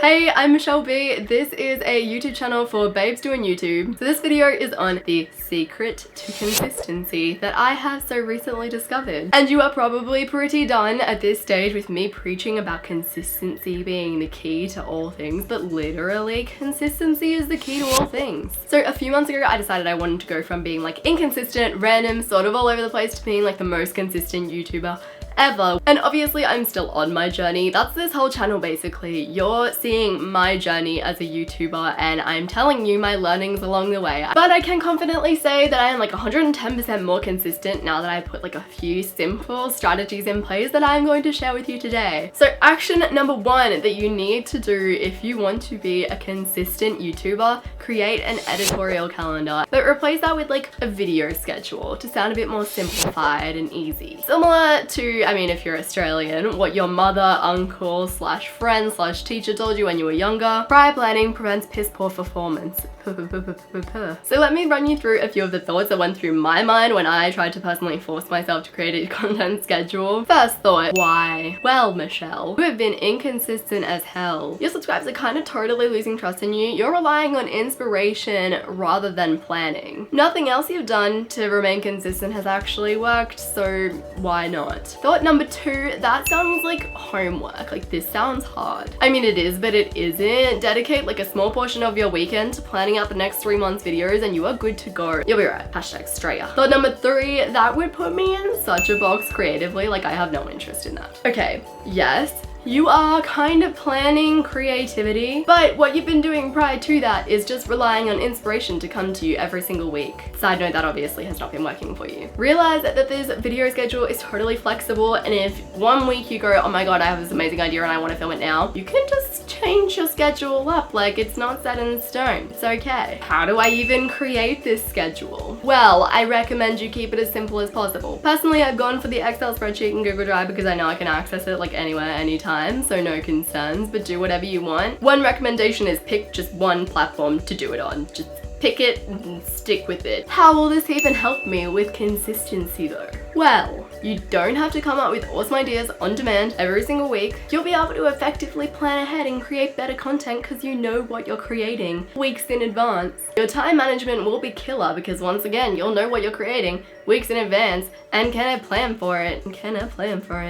Hey, I'm Michelle B. This is a YouTube channel for babes doing YouTube. So this video is on the secret to consistency that I have so recently discovered. And you are probably pretty done at this stage with me preaching about consistency being the key to all things, but literally consistency is the key to all things. So a few months ago, I decided I wanted to go from being like inconsistent, random, sort of all over the place to being like the most consistent YouTuber ever. And obviously I'm still on my journey. That's this whole channel basically. You're seeing my journey as a YouTuber and I'm telling you my learnings along the way. But I can confidently say that I am like 110% more consistent now that I put like a few simple strategies in place that I'm going to share with you today. So action number one that you need to do if you want to be a consistent YouTuber, create an editorial calendar, but replace that with like a video schedule to sound a bit more simplified and easy. Similar to, I mean, if you're Australian, what your mother, uncle, slash friend, slash teacher told you when you were younger. Prior planning prevents piss poor performance. So let me run you through a few of the thoughts that went through my mind when I tried to personally force myself to create a content schedule. First thought, why? Well, Michelle, you have been inconsistent as hell. Your subscribers are kind of totally losing trust in you. You're relying on inspiration rather than planning. Nothing else you've done to remain consistent has actually worked, so why not? Thought number two, that sounds like homework. Like, this sounds hard. I mean, it is, but it isn't. Dedicate like a small portion of your weekend to planning out the next 3 months videos and you are good to go. You'll be right. Hashtag Straya. Thought number three, that would put me in such a box creatively. Like, I have no interest in that. Okay, yes, you are kind of planning creativity, but what you've been doing prior to that is just relying on inspiration to come to you every single week. Side note, that obviously has not been working for you. Realize that this video schedule is totally flexible, and if one week you go, oh my god, I have this amazing idea and I want to film it now, you can just change your schedule up. Like, it's not set in stone. It's okay. How do I even create this schedule? Well, I recommend you keep it as simple as possible. Personally, I've gone for the Excel spreadsheet in Google Drive because I know I can access it like anywhere, anytime. So no concerns, but do whatever you want. One recommendation is pick just one platform to do it on. Just pick it and stick with it. How will this even help me with consistency though? Well, you don't have to come up with awesome ideas on demand every single week. You'll be able to effectively plan ahead and create better content because you know what you're creating weeks in advance. Your time management will be killer because once again, you'll know what you're creating weeks in advance and can plan for it.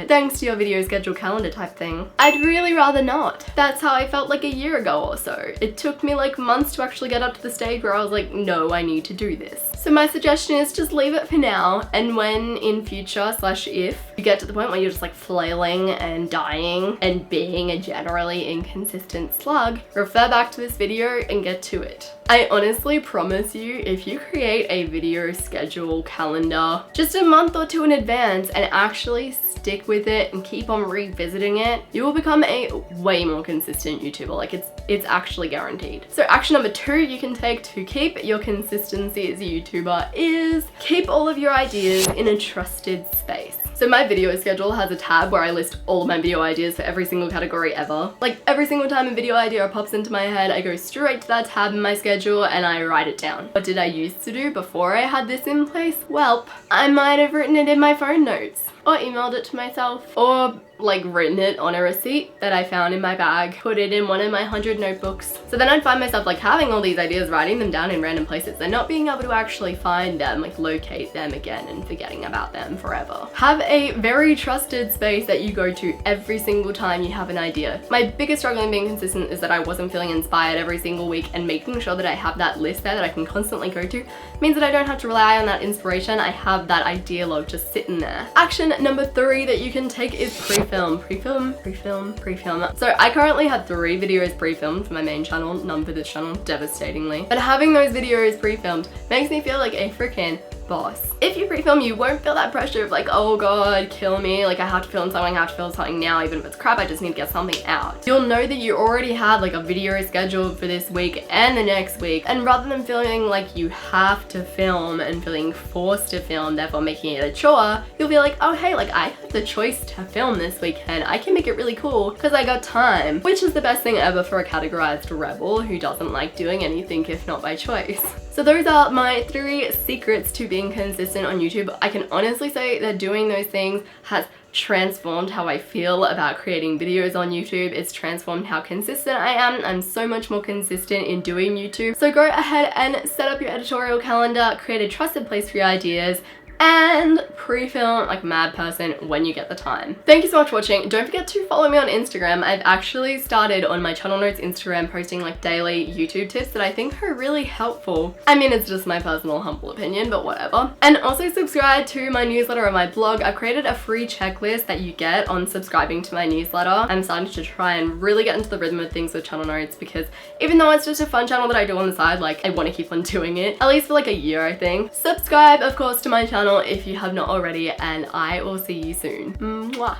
Thanks to your video schedule calendar type thing. I'd really rather not. That's how I felt like a year ago or so. It took me like months to actually get up to the stage where I was like, no, I need to do this. So my suggestion is just leave it for now, and when in future slash if you get to the point where you're just like flailing and dying and being a generally inconsistent slug, refer back to this video and get to it. I honestly promise you, if you create a video schedule calendar just a month or two in advance and actually stick with it and keep on revisiting it, you will become a way more consistent YouTuber. Like, it's actually guaranteed. So action number two you can take to keep your consistency as a YouTuber is keep all of your ideas in a trusted space. So my video schedule has a tab where I list all of my video ideas for every single category ever. Like, every single time a video idea pops into my head, I go straight to that tab in my schedule and I write it down. What did I used to do before I had this in place? Well, I might have written it in my phone notes or emailed it to myself or like written it on a receipt that I found in my bag, put it in one of my 100 notebooks. So then I'd find myself like having all these ideas, writing them down in random places and not being able to actually find them, like locate them again and forgetting about them forever. Have a very trusted space that you go to every single time you have an idea. My biggest struggle in being consistent is that I wasn't feeling inspired every single week, and making sure that I have that list there that I can constantly go to means that I don't have to rely on that inspiration. I have that idea log just sitting there. Action number three that you can take is pre-film. So I currently have 3 videos pre-filmed for my main channel, none for this channel, devastatingly. But having those videos pre-filmed makes me feel like a freaking boss. If you pre-film, you won't feel that pressure of like, oh god, kill me, like I have to film something, I have to film something now, even if it's crap, I just need to get something out. You'll know that you already have like a video scheduled for this week and the next week, and rather than feeling like you have to film and feeling forced to film, therefore making it a chore, you'll be like, oh hey, like I have the choice to film this weekend, I can make it really cool because I got time, which is the best thing ever for a categorized rebel who doesn't like doing anything if not by choice. So those are my 3 secrets to being consistent on YouTube. I can honestly say that doing those things has transformed how I feel about creating videos on YouTube. It's transformed how consistent I am. I'm so much more consistent in doing YouTube. So go ahead and set up your editorial calendar, create a trusted place for your ideas, and pre-film like a mad person when you get the time. Thank you so much for watching. Don't forget to follow me on Instagram. I've actually started on my channel notes Instagram posting like daily YouTube tips that I think are really helpful. I mean, it's just my personal humble opinion, but whatever. And also subscribe to my newsletter or my blog. I've created a free checklist that you get on subscribing to my newsletter. I'm starting to try and really get into the rhythm of things with channel notes, because even though it's just a fun channel that I do on the side, like I want to keep on doing it, at least for like a year, I think. Subscribe, of course, to my channel if you have not already, and I will see you soon. Mwah.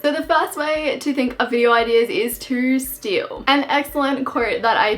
So the first way to think of video ideas is to steal. An excellent quote that I